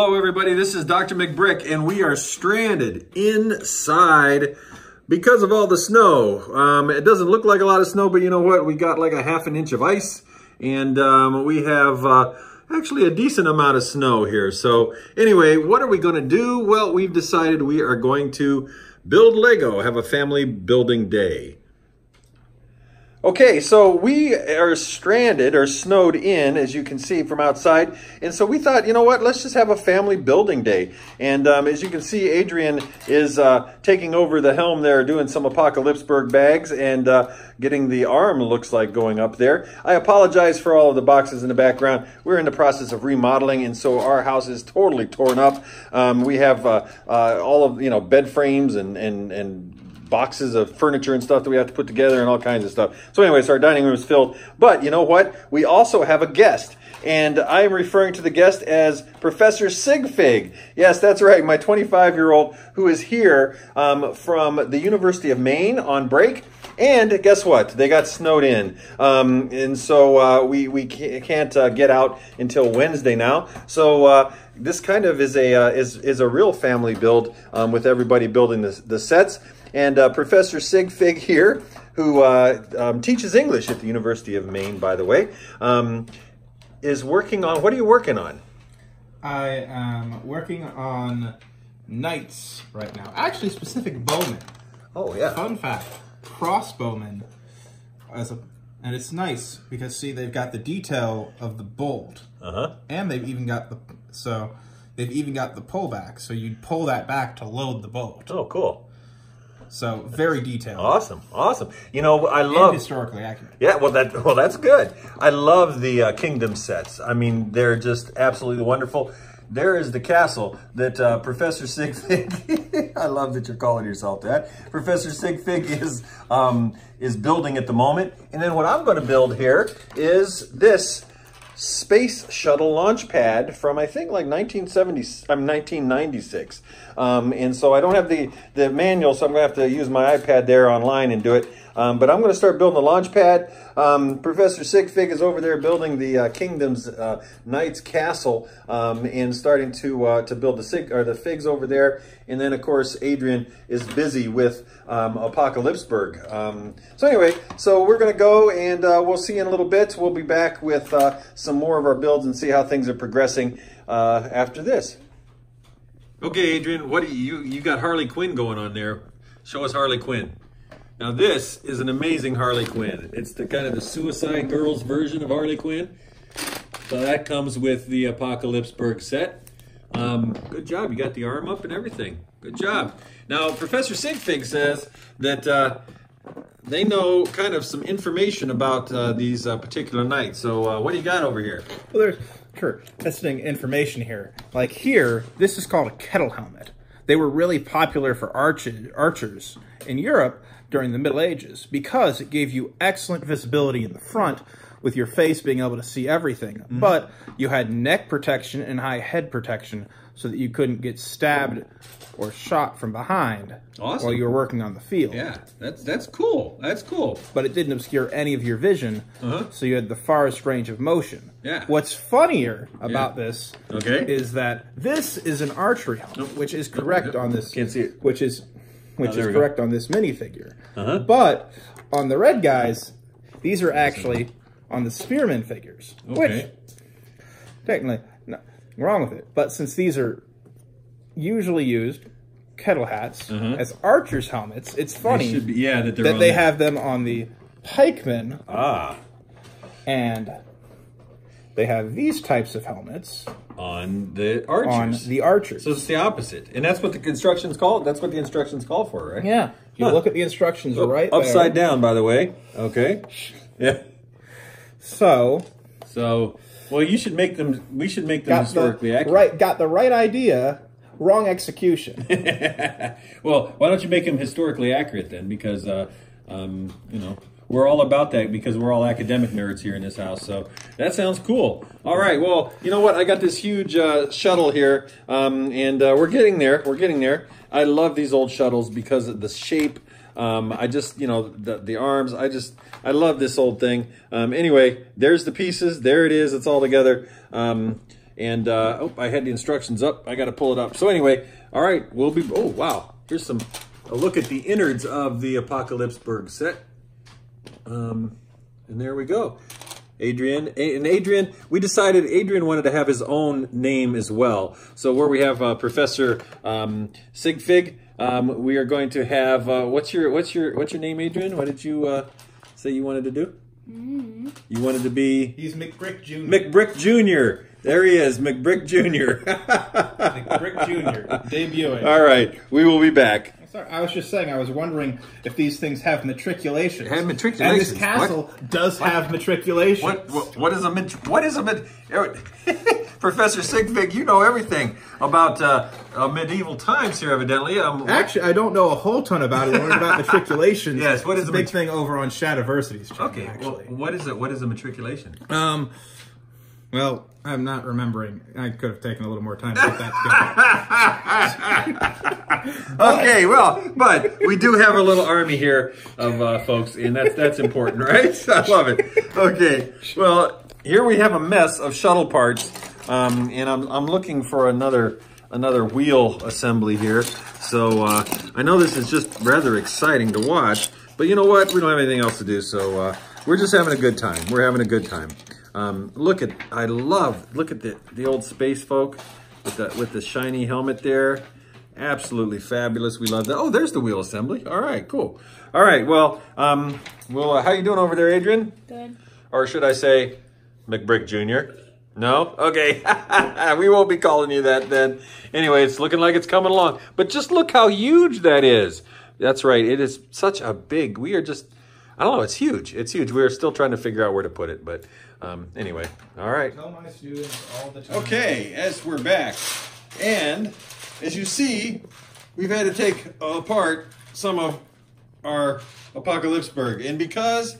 Hello everybody, this is Dr. McBrick and we are stranded inside because of all the snow. It doesn't look like a lot of snow, but you know what? We got like a ½ an inch of ice and we have actually a decent amount of snow here. So anyway, what are we going to do? Well, we've decided we are going to build Lego, have a family building day. Okay, so we are stranded or snowed in, as you can see from outside. And so we thought, you know what, let's just have a family building day. And as you can see, Adrian is taking over the helm there, doing some Apocalypseburg bags and getting the arm, looks like, going up there. I apologize for all of the boxes in the background. We're in the process of remodeling, and so our house is totally torn up. We have all of, bed frames and boxes of furniture and stuff that we have to put together and all kinds of stuff. So anyway, so our dining room is filled. But you know what? We also have a guest. And I am referring to the guest as Professor Sigfig. Yes, that's right. My 25-year-old who is here from the University of Maine on break. And guess what? They got snowed in. And so we can't get out until Wednesday now. So this kind of is a real family build with everybody building the sets. And Professor Sigfig here, who teaches English at the University of Maine, by the way, is working on, what are you working on? I am working on knights right now. Actually, specific bowmen. Oh, yeah. Fun fact, crossbowmen. And it's nice because, see, they've got the detail of the bolt. Uh-huh. And they've even got the pullback. So you'd pull that back to load the bolt. Oh, cool. So very detailed. Awesome, awesome. You know, I love... And historically accurate. Yeah, well, that's good. I love the Kingdom sets. I mean, they're just absolutely wonderful. There is the castle that Professor Sigfig... I love that you're calling yourself that. Professor Sigfig is building at the moment. And then what I'm going to build here is this Space Shuttle Launch Pad from, I think, like 1996. And so I don't have the manual, so I'm going to have to use my iPad there online and do it. But I'm going to start building the launch pad. Professor Sigfig is over there building the Kingdom's Knight's Castle and starting to build the figs over there. And then, of course, Adrian is busy with Apocalypseburg. So anyway, so we're going to go and we'll see you in a little bit. We'll be back with some more of our builds and see how things are progressing after this. Okay, Adrian, what do you got Harley Quinn going on there? Show us Harley Quinn. Now this is an amazing Harley Quinn. It's the kind of the Suicide Girls version of Harley Quinn. So that comes with the Apocalypseburg set. Good job, you got the arm up and everything. Good job. Now Professor Sigfig says that they know kind of some information about these particular knights. So what do you got over here? Well, there's testing information here. Like here, this is called a kettle helmet. They were really popular for archers in Europe during the Middle Ages because it gave you excellent visibility in the front with your face being able to see everything. Mm-hmm. But you had neck protection and high head protection so that you couldn't get stabbed or shot from behind. Awesome. While you were working on the field. Yeah, that's cool. That's cool. But it didn't obscure any of your vision, so you had the farthest range of motion. Yeah. What's funnier about this is that this is an archery helmet, which is correct on this. Can't see it. Which is correct on this minifigure. But on the red guys, these are actually on the spearman figures, which technically nothing wrong with it. But since these are usually used kettle hats as archers' helmets, it's funny that they have them on the pikemen. And they have these types of helmets on the archers. So it's the opposite. And that's what the instructions call. That's what the instructions call for, right? Yeah. You look at the instructions right there. Upside down, by the way. Okay. Yeah. So, well, you should make them. We should make them historically accurate. Got the right idea, wrong execution. Well, why don't you make them historically accurate then? Because we're all about that because we're all academic nerds here in this house. So that sounds cool. All right. Well, you know what? I got this huge shuttle here, and we're getting there. We're getting there. I love these old shuttles because of the shape. I just, the arms. I love this old thing. Anyway, there's the pieces. There it is. It's all together. And, oh, I had the instructions up. I got to pull it up. So anyway, all right, we'll be, oh, wow. Here's a look at the innards of the Apocalypseburg set. And there we go. Adrian, we decided Adrian wanted to have his own name as well. So where we have Professor Sigfig, we are going to have, what's your name, Adrian? What did you say you wanted to do? You wanted to be? He's McBrick Jr. McBrick Jr. There he is, McBrick Jr. McBrick Jr. debuting. All right, we will be back. Sorry, I was just saying, I was wondering if these things have matriculations. Have matriculations. And this castle does have matriculations. What is a Professor Sigfig, you know everything about medieval times here, evidently. Actually, I don't know a whole ton about it. I learned about matriculations. Yes, what is a big thing over on Shadiversity's channel, okay, actually. Well, what is it? What is a matriculation? Well, I'm not remembering. I could have taken a little more time to get that together. Okay, well, but we do have a little army here of folks, and that's important, right? I love it. Okay, well, here we have a mess of shuttle parts, and I'm looking for another wheel assembly here. So I know this is just rather exciting to watch, but you know what? We don't have anything else to do, so we're just having a good time. We're having a good time. Look at the old space folk with the shiny helmet there. Absolutely fabulous. We love that. Oh, there's the wheel assembly. All right, cool. All right, well, how you doing over there, Adrian? Good. Or should I say McBrick Jr.? No? Okay. We won't be calling you that then. Anyway, it's looking like it's coming along. But just look how huge that is. That's right. It is such a big, we are just, I don't know, it's huge. It's huge. We're still trying to figure out where to put it, but anyway, all right. Tell my students all the time. Okay, as we're back, and as you see, we've had to take apart some of our Apocalypseburg, and because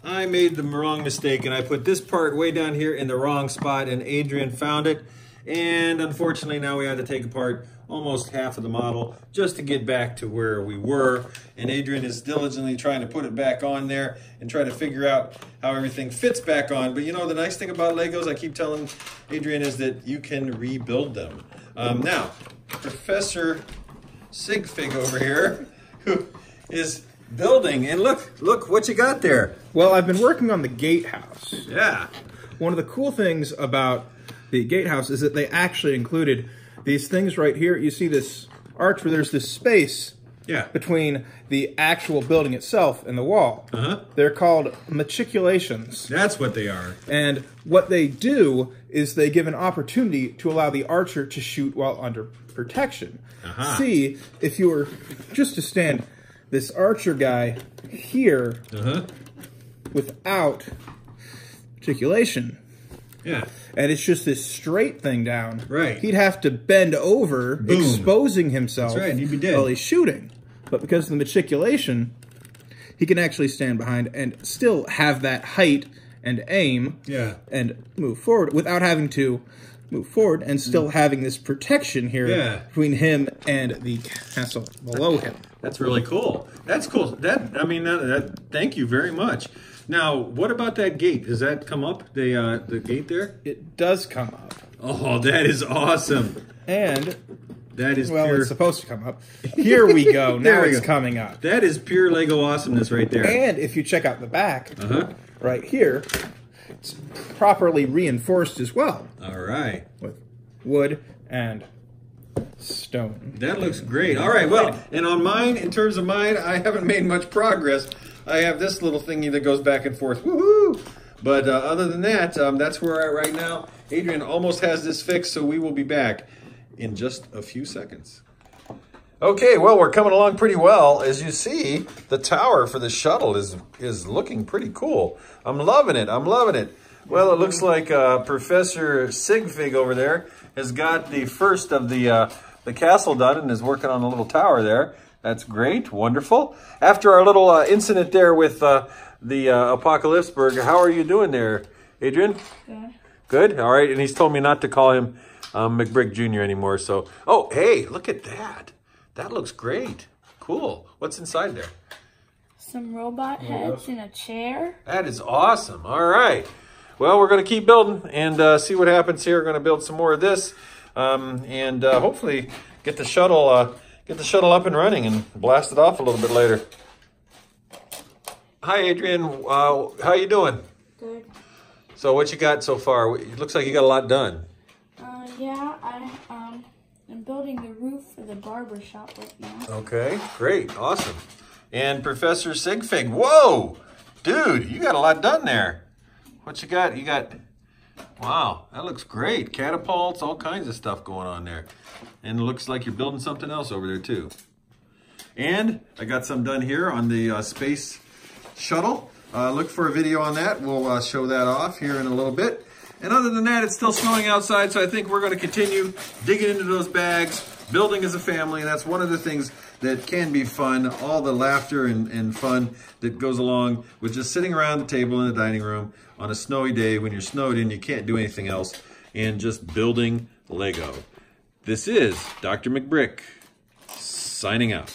I made the wrong mistake and I put this part way down here in the wrong spot, and Adrian found it, and unfortunately now we had to take apart almost half of the model just to get back to where we were. And Adrian is diligently trying to put it back on there and try to figure out how everything fits back on. But you know, the nice thing about Legos, I keep telling Adrian, is that you can rebuild them. Now, Professor Sigfig over here, who is building, and look what you got there. Well, I've been working on the gatehouse. Yeah. One of the cool things about the gatehouse is that they actually included these things right here. You see this arch where there's this space between the actual building itself and the wall. They're called matriculations. That's what they are. And what they do is they give an opportunity to allow the archer to shoot while under protection. See, if you were just to stand this archer guy here without matriculation, and it's just this straight thing down. Right. He'd have to bend over, exposing himself he'd be dead while he's shooting. But because of the matriculation, he can actually stand behind and still have that height and aim and move forward without having to move forward and still having this protection here between him and the castle below him. That's really cool. That's cool. Thank you very much. Now, what about that gate? Does that come up, the gate there? It does come up. Oh, that is awesome. And that is well, pure... it's supposed to come up. Here we go. Now it's coming up. That is pure Lego awesomeness right there. And if you check out the back, right here, it's properly reinforced as well. All right. With wood and stone. That looks great. All right, well, and on mine, in terms of mine, I haven't made much progress. I have this little thingy that goes back and forth. Woohoo! But other than that, that's where we're at right now. Adrian almost has this fixed, so we will be back in just a few seconds. Okay, well, we're coming along pretty well. As you see, the tower for the shuttle is looking pretty cool. I'm loving it. I'm loving it. Well, it looks like Professor Sigfig over there has got the first of the castle done and is working on the little tower there. That's great. Wonderful. After our little incident there with the Apocalypseburg, how are you doing there, Adrian? Good. Good? All right. And he's told me not to call him McBrick Jr. anymore. So, oh, hey, look at that. That looks great. Cool. What's inside there? Some robot heads in a chair. That is awesome. All right. Well, we're going to keep building and see what happens here. We're going to build some more of this and hopefully get the shuttle up and running and blast it off a little bit later. Hi, Adrian. How you doing? Good. So what you got so far? It looks like you got a lot done. Yeah, I'm building the roof for the barber shop right now. Okay, great, awesome. And Professor Sigfig, whoa, dude, you got a lot done there. What you got? You got, wow, that looks great. Catapults, all kinds of stuff going on there. And it looks like you're building something else over there too. And I got some done here on the space shuttle. Look for a video on that. We'll show that off here in a little bit. And other than that, it's still snowing outside, so I think we're going to continue digging into those bags, building as a family, and that's one of the things that can be fun, all the laughter and fun that goes along with just sitting around the table in the dining room on a snowy day when you're snowed in, you can't do anything else, and just building Lego. This is Dr. McBrick, signing out.